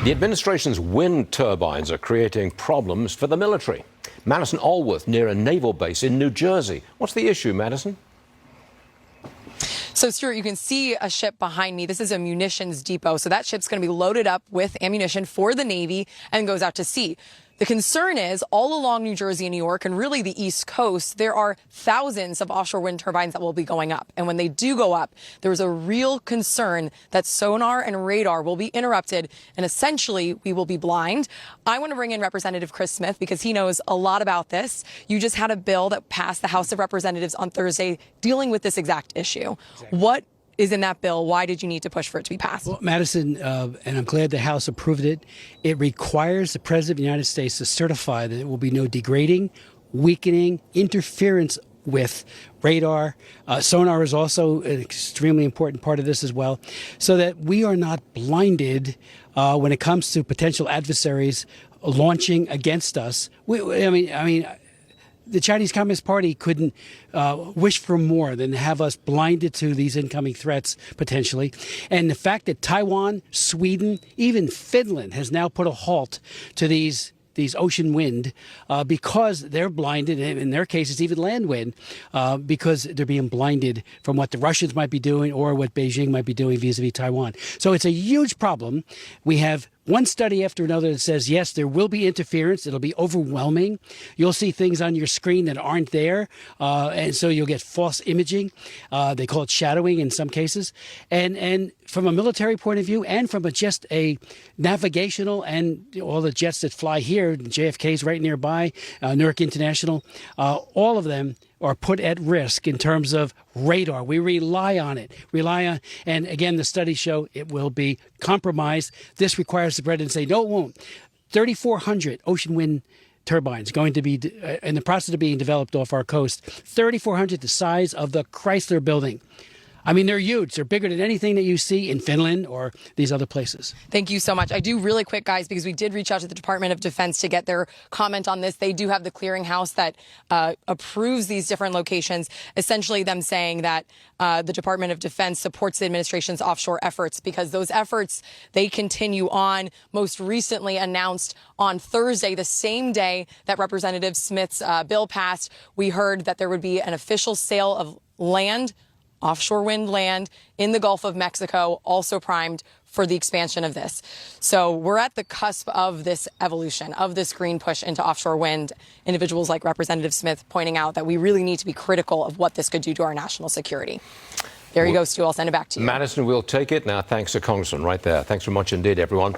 The administration's wind turbines are creating problems for the military. Madison Alworth near a naval base in New Jersey. What's the issue, Madison? So, Stuart, you can see a ship behind me. This is a munitions depot. So that ship's going to be loaded up with ammunition for the Navy and goes out to sea. The concern is all along New Jersey and New York and really the East Coast, there are thousands of offshore wind turbines that will be going up. And when they do go up, there's a real concern that sonar and radar will be interrupted and essentially we will be blind. I want to bring in Representative Chris Smith because he knows a lot about this. You just had a bill that passed the House of Representatives on Thursday dealing with this exact issue. Exactly. What is in that bill? Why did you need to push for it to be passed? Well, Madison, and I'm glad the House approved it, it requires the President of the United States to certify that there will be no degrading, weakening, interference with radar. Sonar is also an extremely important part of this as well, so that we are not blinded when it comes to potential adversaries launching against us. I mean, the Chinese Communist Party couldn't wish for more than to have us blinded to these incoming threats, potentially. And the fact that Taiwan, Sweden, even Finland has now put a halt to these ocean wind because they're blinded, and in their case it's even land wind, because they're being blinded from what the Russians might be doing or what Beijing might be doing vis-a-vis Taiwan. So it's a huge problem. We have one study after another that says, yes, there will be interference. It'll be overwhelming. You'll see things on your screen that aren't there, and so you'll get false imaging. They call it shadowing in some cases. And from a military point of view and from just a navigational and all the jets that fly here, JFK's right nearby, Newark International, all of them are put at risk in terms of radar. We rely on it, and again, the studies show it will be compromised. This requires the President to say, no, it won't. 3,400 ocean wind turbines going to be in the process of being developed off our coast. 3,400, the size of the Chrysler Building. I mean, they're huge. They're bigger than anything that you see in Finland or these other places. Thank you so much. I do really quick, guys, because we did reach out to the Department of Defense to get their comment on this. They do have the clearinghouse that approves these different locations, essentially them saying that the Department of Defense supports the administration's offshore efforts because those efforts, they continue on. Most recently announced on Thursday, the same day that Representative Smith's bill passed, we heard that there would be an official sale of land, offshore wind land in the Gulf of Mexico, also primed for the expansion of this. So we're at the cusp of this evolution, of this green push into offshore wind. Individuals like Representative Smith pointing out that we really need to be critical of what this could do to our national security. There you go, Stu. I'll send it back to you. Madison, we'll take it. Now, thanks to Congressman right there. Thanks so much indeed, everyone.